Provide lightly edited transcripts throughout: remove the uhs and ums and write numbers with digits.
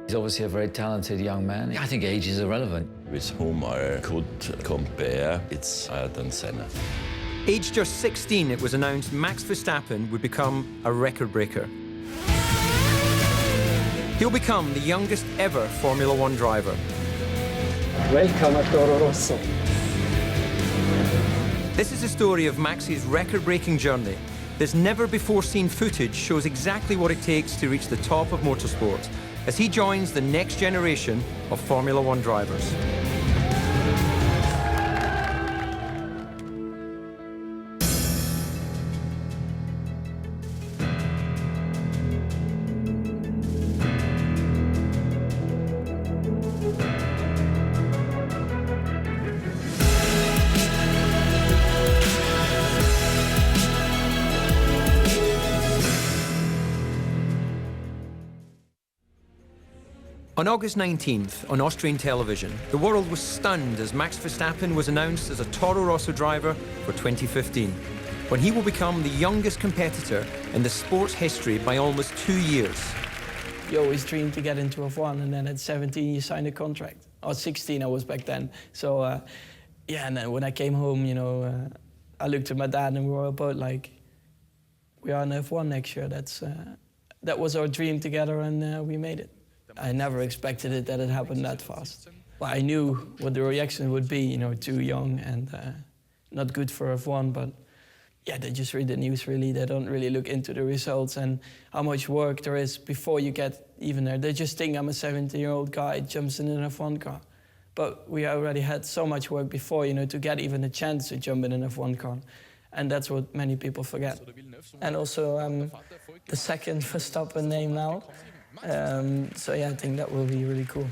He's obviously a very talented young man. I think age is irrelevant. With whom I could compare, it's Ayrton Senna. Aged just 16, it was announced Max Verstappen would become a record breaker. He'll become the youngest ever Formula One driver. Welcome at Toro Rosso. This is the story of Max's record-breaking journey. This never-before-seen footage shows exactly what it takes to reach the top of motorsport as he joins the next generation of Formula One drivers. On August 19th, on Austrian television, the world was stunned as Max Verstappen was announced as a Toro Rosso driver for 2015, when he will become the youngest competitor in the sport's history by almost 2 years. You always dream to get into F1, and then at 17 you sign a contract. Or 16 I was back then. So yeah, and then when I came home, you know, I looked at my dad and we were both like, we are in F1 next year. That was our dream together, and we made it. I never expected it that it happened that fast. Well, I knew what the reaction would be, you know, too young and not good for F1, but yeah, they just read the news really. They don't really look into the results and how much work there is before you get even there. They just think I'm a 17-year-old guy jumps in an F1 car. But we already had so much work before, you know, to get even a chance to jump in an F1 car. And that's what many people forget. And also the second Verstappen name now. So yeah, I think that will be really cool.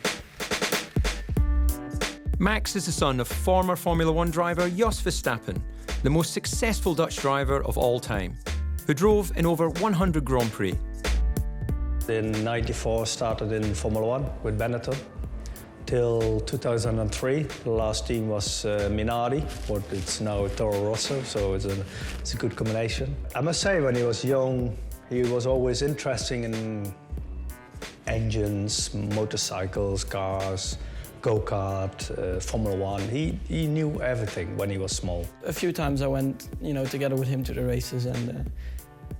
Max is the son of former Formula One driver Jos Verstappen, the most successful Dutch driver of all time, who drove in over 100 Grand Prix. In '94, started in Formula One with Benetton. Till 2003, the last team was Minardi, but it's now Toro Rosso, so it's a good combination. I must say, when he was young, he was always interested in engines, motorcycles, cars, go-kart, Formula One. He knew everything when he was small. A few times I went, you know, together with him to the races, and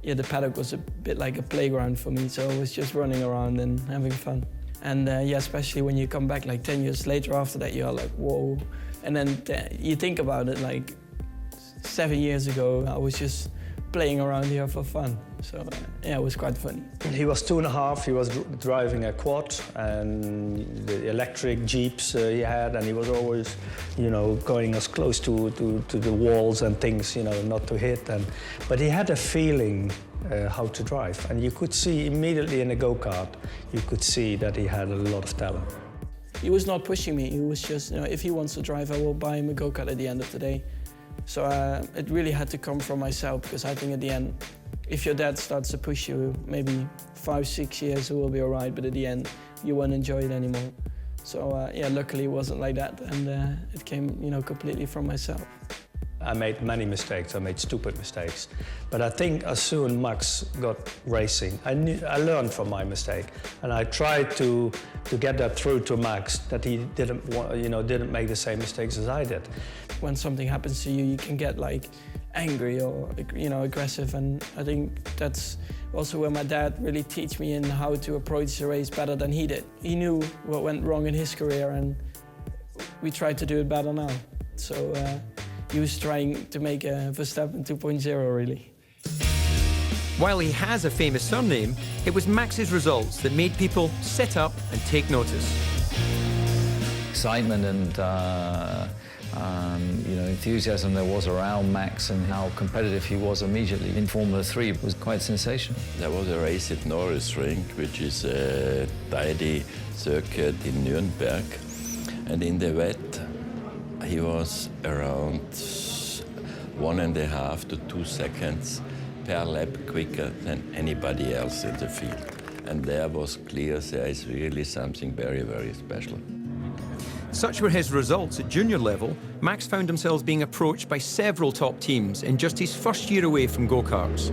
yeah, the paddock was a bit like a playground for me, so I was just running around and having fun. And yeah, especially when you come back like 10 years later after that, you're like, whoa. And then you think about it, like 7 years ago, I was just playing around here for fun. So yeah, it was quite fun. He was 2.5, he was driving a quad and the electric Jeeps he had, and he was always, you know, going as close to the walls and things, you know, not to hit. But he had a feeling how to drive, and you could see immediately in a go-kart, you could see that he had a lot of talent. He was not pushing me, he was just, you know, if he wants to drive, I will buy him a go-kart at the end of the day. So it really had to come from myself, because I think at the end, if your dad starts to push you, maybe 5-6 years it will be all right, but at the end, you won't enjoy it anymore. So yeah, luckily it wasn't like that, and it came, you know, completely from myself. I made many mistakes, I made stupid mistakes. But I think as soon Max got racing, I learned from my mistake. And I tried to get that through to Max, that he didn't make the same mistakes as I did. When something happens to you, you can get like angry or, you know, aggressive. And I think that's also where my dad really teach me in how to approach the race better than he did. He knew what went wrong in his career, and we tried to do it better now. So he was trying to make a Verstappen 2.0, really. While he has a famous surname, it was Max's results that made people sit up and take notice. Excitement and you know, enthusiasm there was around Max, and how competitive he was immediately in Formula 3 was quite sensational. There was a race at Norrisring, which is a tidy circuit in Nuremberg, and in the wet he was around 1.5 to 2 seconds per lap quicker than anybody else in the field. And there was clear there is really something very, very special. Such were his results at junior level, Max found himself being approached by several top teams in just his first year away from go-karts.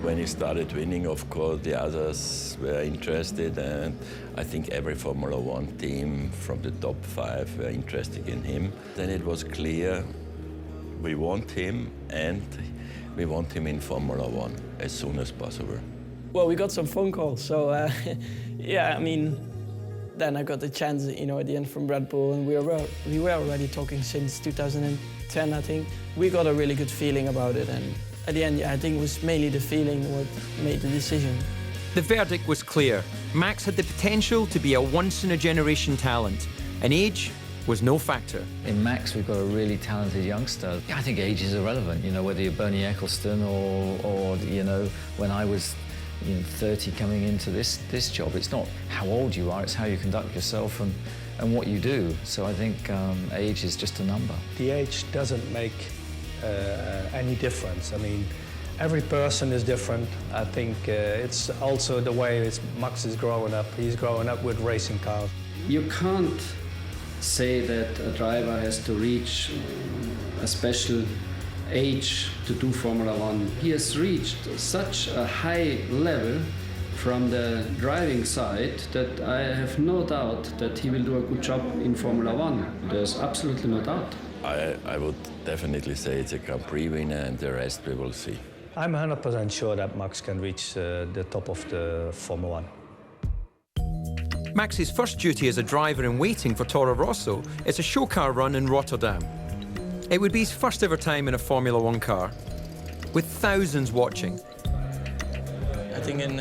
When he started winning, of course, the others were interested, and I think every Formula One team from the top 5 were interested in him. Then it was clear we want him, and we want him in Formula One as soon as possible. Well, we got some phone calls, so yeah, I mean, then I got the chance, you know, at the end from RedBull, and we were already talking since 2010, I think. We got a really good feeling about it, and at the end, yeah, I think it was mainly the feeling what made the decision. The verdict was clear. Max had the potential to be a once-in-a-generation talent, and age was no factor. In Max, we've got a really talented youngster. I think age is irrelevant, you know, whether you're Bernie Ecclestone or you know, when I was 30 coming into this job, it's not how old you are, it's how you conduct yourself and what you do. So I think age is just a number. The age doesn't make any difference. I mean, every person is different. I think it's also the way Max is growing up. He's growing up with racing cars. You can't say that a driver has to reach a special age to do Formula One. He has reached such a high level from the driving side that I have no doubt that he will do a good job in Formula One. There's absolutely no doubt. I would definitely say it's a Grand Prix winner, and the rest we will see. I'm 100% sure that Max can reach the top of the Formula One. Max's first duty as a driver in waiting for Toro Rosso is a show car run in Rotterdam. It would be his first ever time in a Formula One car, with thousands watching. I think in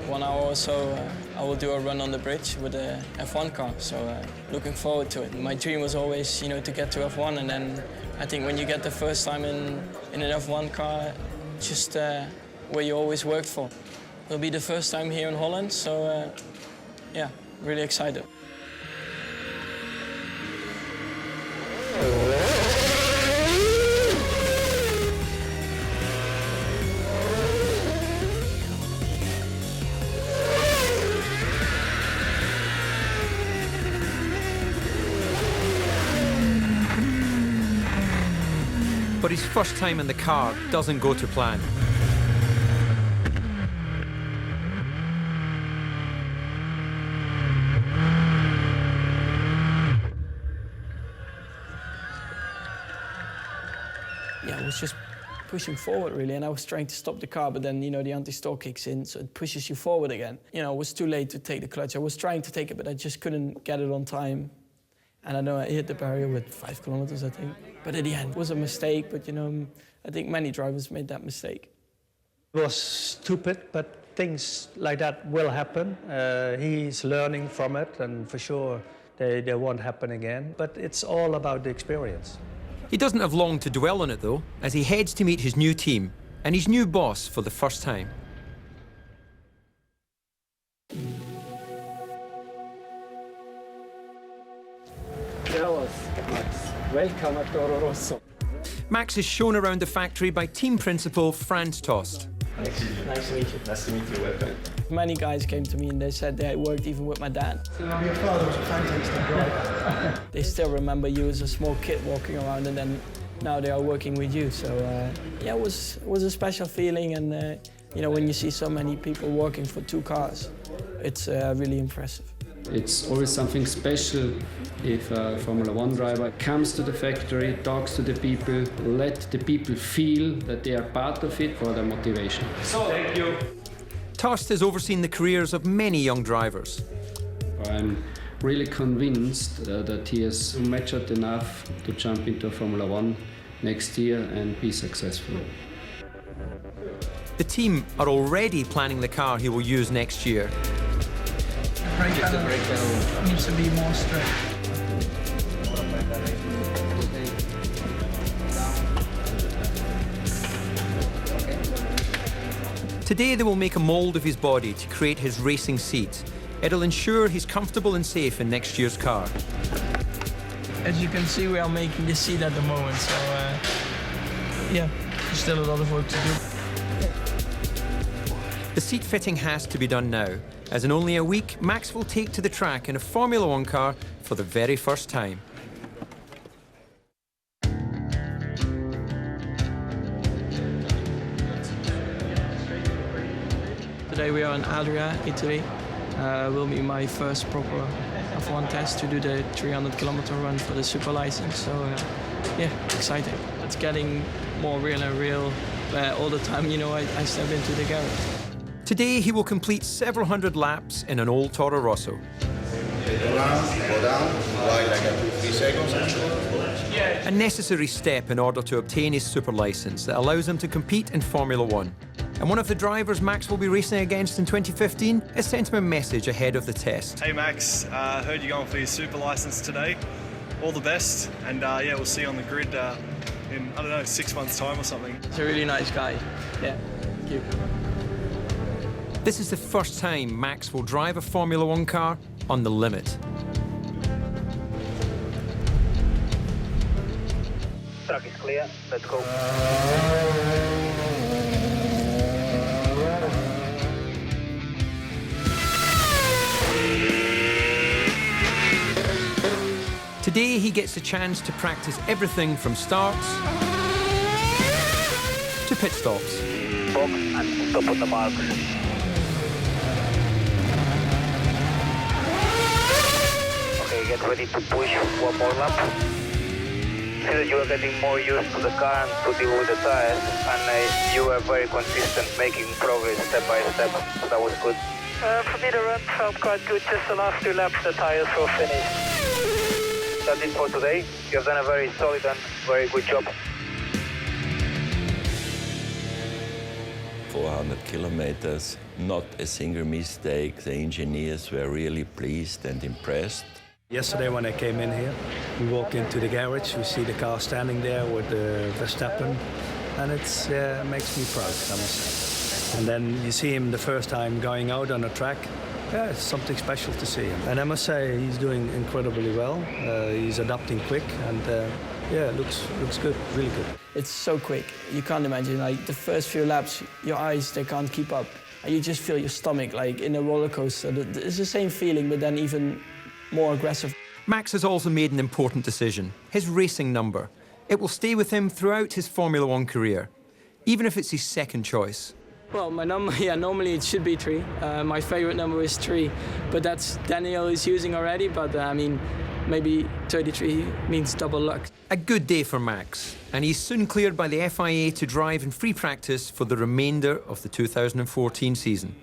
1 hour or so, I will do a run on the bridge with a F1 car, so looking forward to it. My dream was always, you know, to get to F1, and then I think when you get the first time in an F1 car, just where you always worked for. It'll be the first time here in Holland, so yeah, really excited. But his first time in the car doesn't go to plan. Yeah, I was just pushing forward, really, and I was trying to stop the car, but then, you know, the anti-stall kicks in, so it pushes you forward again. You know, it was too late to take the clutch. I was trying to take it, but I just couldn't get it on time. And I know I hit the barrier with 5 kilometers, I think. But at the end, it was a mistake, but, you know, I think many drivers made that mistake. It was stupid, but things like that will happen. He's learning from it, and for sure they won't happen again. But it's all about the experience. He doesn't have long to dwell on it, though, as he heads to meet his new team and his new boss for the first time. Welcome at Toro Rosso. Max is shown around the factory by team principal Franz Tost. Nice to meet you. Nice to meet you, welcome. Many guys came to me and they said they worked even with my dad. Your father was a fantastic driver. They still remember you as a small kid walking around, and then now they are working with you. So yeah, it was a special feeling, and you know, when you see so many people working for 2 cars, it's really impressive. It's always something special if a Formula One driver comes to the factory, talks to the people, let the people feel that they are part of it for their motivation. Thank you. Tost has overseen the careers of many young drivers. I'm really convinced that he is matured enough to jump into Formula One next year and be successful. The team are already planning the car he will use next year. The brake pedal needs to be more straight. Today they will make a mould of his body to create his racing seat. It'll ensure he's comfortable and safe in next year's car. As you can see, we are making the seat at the moment, so yeah, there's still a lot of work to do. The seat fitting has to be done now, as in only a week, Max will take to the track in a Formula One car for the very first time. Today we are in Adria, Italy. Will be my first proper F1 test to do the 300-kilometer run for the super license. So yeah, exciting. It's getting more real and real all the time, you know, I step into the garage. Today he will complete several hundred laps in an old Toro Rosso. Go down, right like 2-3 seconds. A necessary step in order to obtain his super license that allows him to compete in Formula One. And one of the drivers Max will be racing against in 2015 has sent him a message ahead of the test. Hey Max, heard you're going for your super license today. All the best, and yeah, we'll see you on the grid in, I don't know, 6 months' time or something. He's a really nice guy. Yeah, thank you. This is the first time Max will drive a Formula One car on the limit. Track is clear, let's go. Today he gets the chance to practice everything from starts to pit stops. Box and stop on the mark. Okay, get ready to push one more lap. See that you are getting more used to the car and to deal with the tires, and you are very consistent, making progress step by step. So that was good. For me, the run felt quite good. Just the last 2 laps, the tires were finished. That's it for today. You have done a very solid and very good job. 400 kilometers, not a single mistake. The engineers were really pleased and impressed. Yesterday when I came in here, we walk into the garage, we see the car standing there with the Verstappen, and it makes me proud, I must say. And then you see him the first time going out on a track. Yeah, it's something special to see him. And I must say, he's doing incredibly well. He's adapting quick, and yeah, looks good, really good. It's so quick. You can't imagine, like, the first few laps, your eyes, they can't keep up. And you just feel your stomach, like, in a roller coaster. It's the same feeling, but then even more aggressive. Max has also made an important decision, his racing number. It will stay with him throughout his Formula One career, even if it's his second choice. Well, my number, yeah, normally it should be 3. My favorite number is 3, but that's Daniel is using already, but I mean, maybe 33 means double luck. A good day for Max, and he's soon cleared by the FIA to drive in free practice for the remainder of the 2014 season.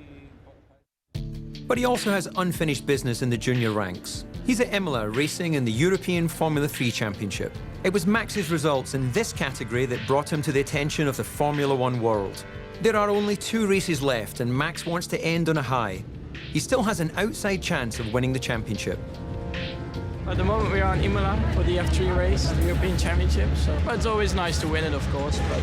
But he also has unfinished business in the junior ranks. He's at Imola racing in the European Formula 3 Championship. It was Max's results in this category that brought him to the attention of the Formula One world. There are only 2 races left, and Max wants to end on a high. He still has an outside chance of winning the championship. At the moment we are in Imola for the F3 race, the European Championship. So it's always nice to win it, of course, but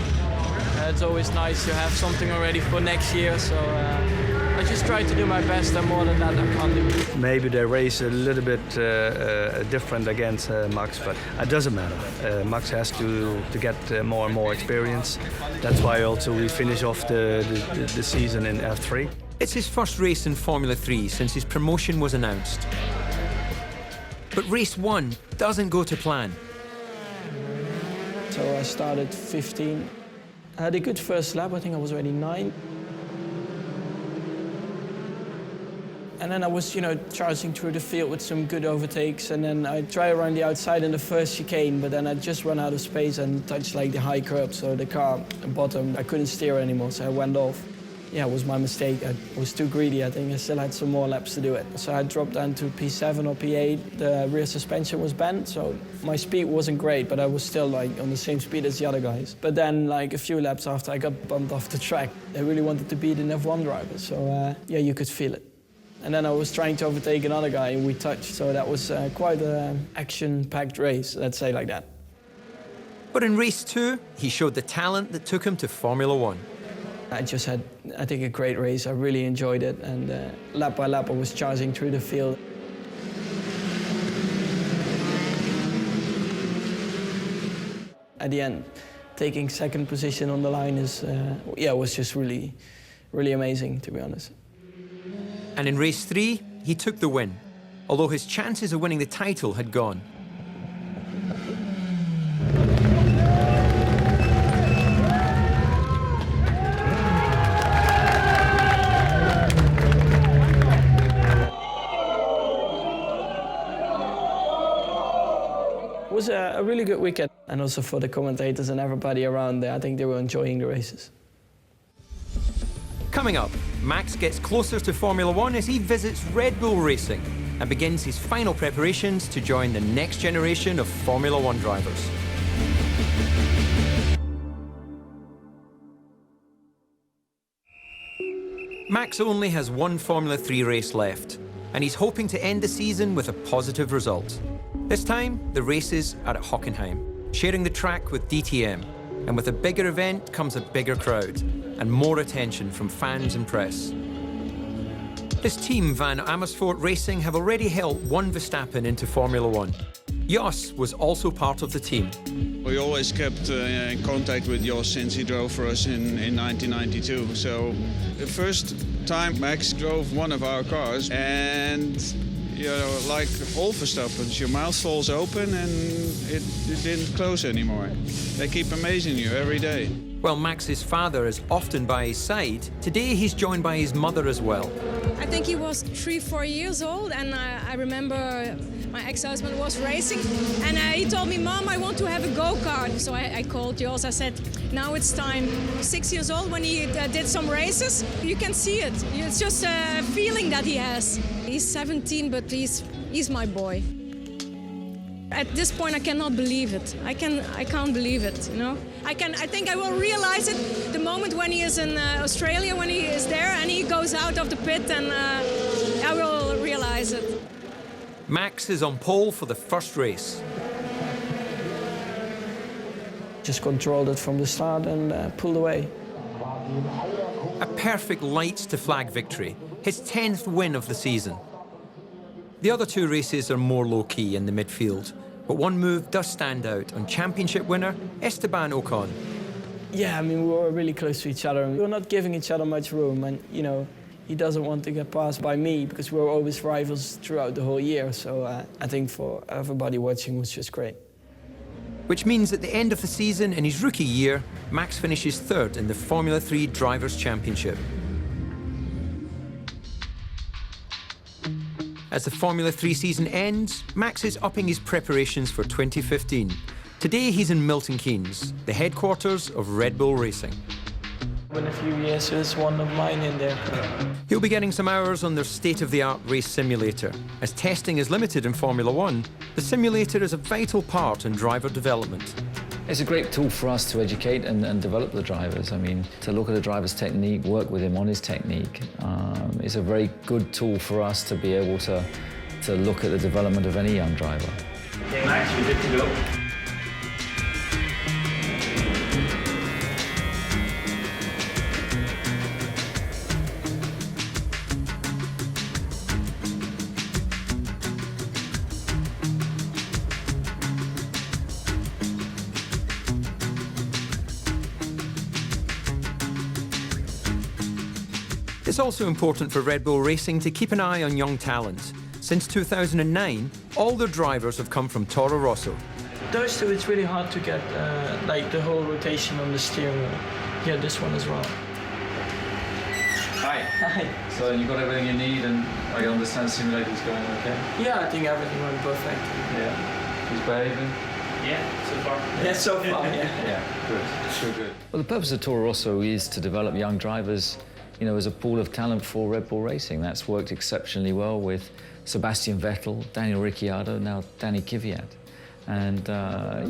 it's always nice to have something already for next year. So I just try to do my best, and more than that I can't do. Maybe they race a little bit different against Max, but it doesn't matter. Max has to get more and more experience. That's why also we finish off the season in F3. It's his first race in Formula 3 since his promotion was announced. But race 1 doesn't go to plan. So I started 15. I had a good first lap, I think I was already 9. And then I was, you know, charging through the field with some good overtakes, and then I tried around the outside in the first chicane, but then I just ran out of space and touched like the high curb, so the car bottom, I couldn't steer anymore, so I went off. Yeah, it was my mistake. I was too greedy, I think. I still had some more laps to do it. So I dropped down to P7 or P8. The rear suspension was bent, so my speed wasn't great, but I was still like on the same speed as the other guys. But then like a few laps after, I got bumped off the track. They really wanted to beat an F1 driver, so yeah, you could feel it. And then I was trying to overtake another guy, and we touched, so that was quite an action-packed race, let's say like that. But in race 2, he showed the talent that took him to Formula One. I just had, I think, a great race. I really enjoyed it, and lap by lap I was charging through the field. At the end, taking second position on the line is, yeah, was just really, really amazing, to be honest. And in race 3, he took the win, although his chances of winning the title had gone. It was a really good weekend, and also for the commentators and everybody around there. I think they were enjoying the races. Coming up, Max gets closer to Formula One as he visits Red Bull Racing and begins his final preparations to join the next generation of Formula One drivers. Max only has one Formula 3 race left, and he's hoping to end the season with a positive result. This time, the races are at Hockenheim, sharing the track with DTM. And with a bigger event comes a bigger crowd and more attention from fans and press. His team, Van Amersfoort Racing, have already helped one Verstappen into Formula One. Jos was also part of the team. We always kept in contact with Jos since he drove for us in 1992. So the first time Max drove one of our cars, and you know, like all Verstappens, your mouth falls open and it didn't close anymore. They keep amazing you every day. While Max's father is often by his side, today he's joined by his mother as well. I think he was 3-4 years old, and I remember my ex-husband was racing, and he told me, "Mom, I want to have a go-kart." So I called Jos. I said, "Now it's time." 6 years old when he did some races, you can see it. It's just a feeling that he has. He's 17, but he's my boy. At this point, I cannot believe it. I can't believe it. You know, I think I will realize it the moment when he is in Australia, when he is there and he goes out of the pit, and I will realize it. Max is on pole for the first race. Just controlled it from the start and pulled away. A perfect lights to flag victory, his 10th win of the season. The other two races are more low-key in the midfield, but one move does stand out on championship winner Esteban Ocon. Yeah, I mean, we were really close to each other. We were not giving each other much room, and, you know, he doesn't want to get passed by me because we were always rivals throughout the whole year. So I think for everybody watching was just great. Which means at the end of the season, in his rookie year, Max finishes third in the Formula 3 Drivers' Championship. As the Formula 3 season ends, Max is upping his preparations for 2015. Today he's in Milton Keynes, the headquarters of Red Bull Racing. In a few years, there's one of mine in there. He'll be getting some hours on their state-of-the-art race simulator. As testing is limited in Formula One, the simulator is a vital part in driver development. It's a great tool for us to educate and develop the drivers. I mean, to look at a driver's technique, work with him on his technique. It's a very good tool for us to be able to look at the development of any young driver. Okay, Max, you're good to go. It's also important for Red Bull Racing to keep an eye on young talent. Since 2009, all their drivers have come from Toro Rosso. Those two, it's really hard to get like the whole rotation on the steering wheel. Yeah, this one as well. Hi. Hi. So you got everything you need, and I understand the simulator's going okay? Yeah, I think everything went perfect. Yeah. He's behaving? Yeah, so far. Yeah, so far, yeah. Yeah, good. So good. Well, the purpose of Toro Rosso is to develop young drivers, you know, as a pool of talent for Red Bull Racing. That's worked exceptionally well with Sebastian Vettel, Daniel Ricciardo, now Danny Kvyat. And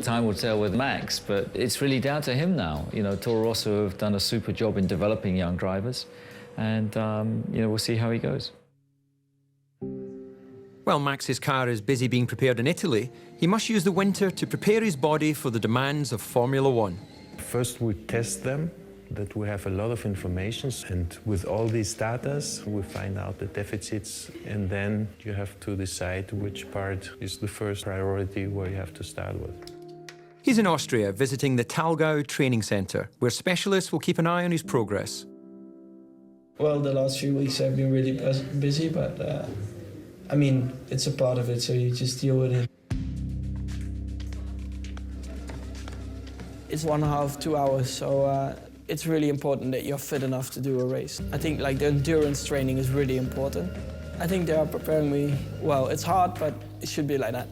time will tell with Max, but it's really down to him now. You know, Toro Rosso have done a super job in developing young drivers, and you know, we'll see how he goes. While Max's car is busy being prepared in Italy, he must use the winter to prepare his body for the demands of Formula One. First we test them, that we have a lot of information, and with all these data we find out the deficits, and then you have to decide which part is the first priority where you have to start with. He's in Austria visiting the Thalgau training centre, where specialists will keep an eye on his progress. Well, the last few weeks have been really busy, but I mean, it's a part of it, so you just deal with it. It's 1.5, 2 hours, so it's really important that you're fit enough to do a race. I think like the endurance training is really important. I think they are preparing me well. It's hard, but it should be like that.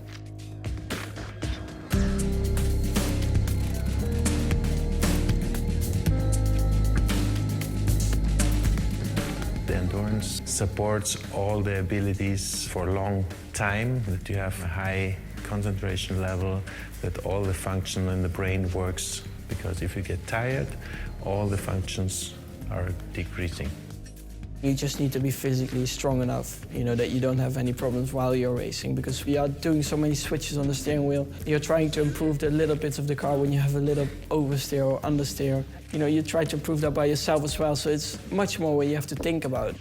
supports all the abilities for a long time, that you have a high concentration level, that all the function in the brain works, because if you get tired, all the functions are decreasing. You just need to be physically strong enough, you know, that you don't have any problems while you're racing, because we are doing so many switches on the steering wheel. You're trying to improve the little bits of the car when you have a little oversteer or understeer. You know, you try to improve that by yourself as well, so it's much more what you have to think about.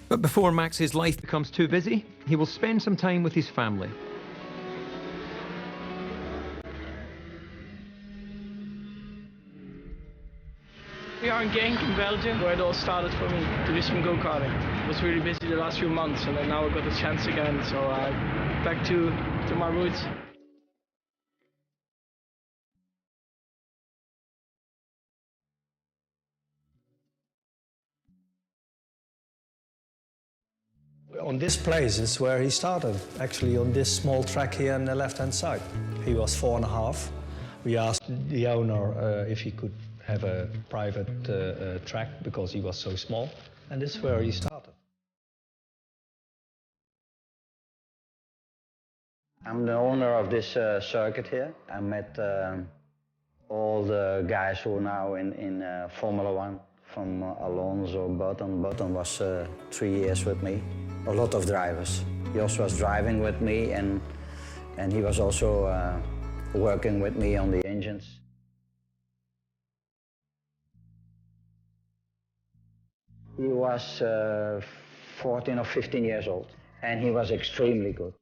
But before Max's life becomes too busy, he will spend some time with his family. We are in Genk in Belgium, where it all started for me, to do some go-karting. I was really busy the last few months, and then now I got the chance again, so back to my roots. On this place is where he started, actually on this small track here on the left-hand side. He was 4.5. We asked the owner if he could have a private track because he was so small, and this is where he started. I'm the owner of this circuit here. I met all the guys who are now in Formula One, from Alonso, Button. Button was 3 years with me. A lot of drivers. Jos was driving with me, and he was also working with me on the engines. He was 14 or 15 years old, and he was extremely good.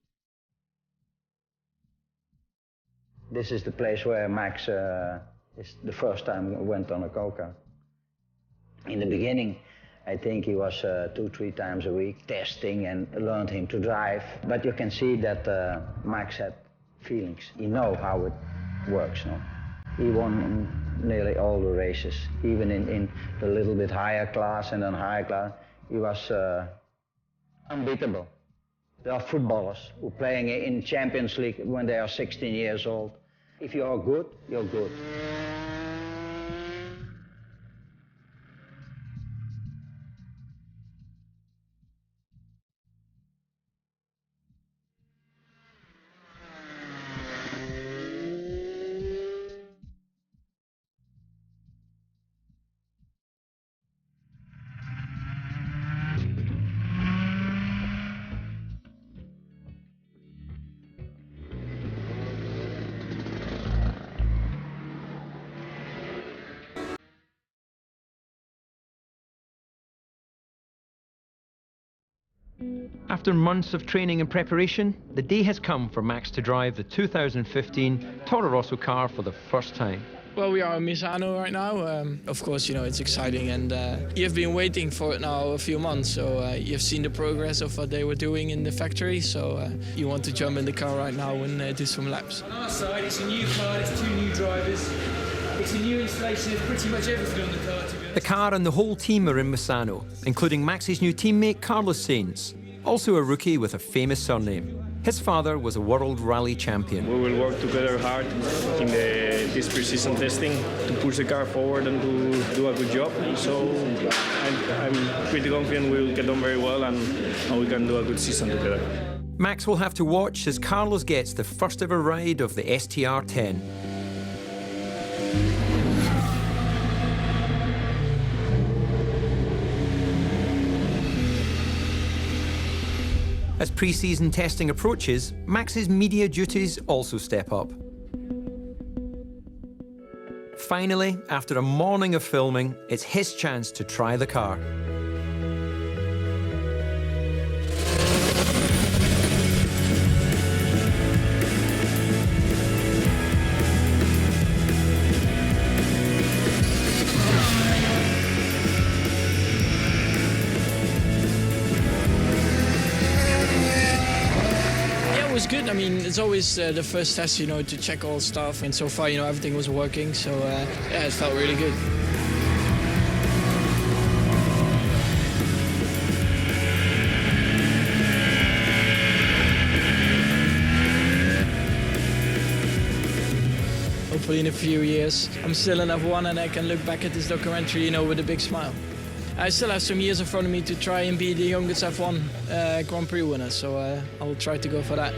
This is the place where Max is the first time went on a go-kart. In the beginning, I think he was 2-3 times a week testing and learned him to drive. But you can see that Max had feelings. He knows how it works now. He won nearly all the races, even in the little bit higher class and then higher class. He was unbeatable. There are footballers who are playing in Champions League when they are 16 years old. If you are good, you're good. After months of training and preparation, the day has come for Max to drive the 2015 Toro Rosso car for the first time. Well, we are in Misano right now. Of course, you know, it's exciting, and you've been waiting for it now a few months, so you've seen the progress of what they were doing in the factory, so you want to jump in the car right now and do some laps. On our side, it's a new car, it's 2 new drivers, it's a new installation, it's pretty much everything on the car, to be honest. The car and the whole team are in Misano, including Max's new teammate Carlos Sainz, also a rookie with a famous surname. His father was a world rally champion. We will work together hard in this pre-season testing to push the car forward and to do a good job. So I'm pretty confident we will get on very well and we can do a good season together. Max will have to watch as Carlos gets the first ever ride of the STR10. As pre-season testing approaches, Max's media duties also step up. Finally, after a morning of filming, it's his chance to try the car. Good. I mean, it's always the first test, you know, to check all stuff, and so far, you know, everything was working, so yeah, it felt really good. Hopefully in a few years, I'm still in F1 and I can look back at this documentary, you know, with a big smile. I still have some years in front of me to try and be the youngest F1 Grand Prix winner, so I will try to go for that.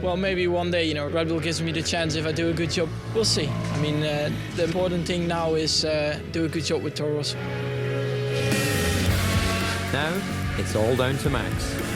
Well, maybe one day, Red Bull gives me the chance if I do a good job. We'll see. I mean, the important thing now is do a good job with Toro Rosso. Now, it's all down to Max.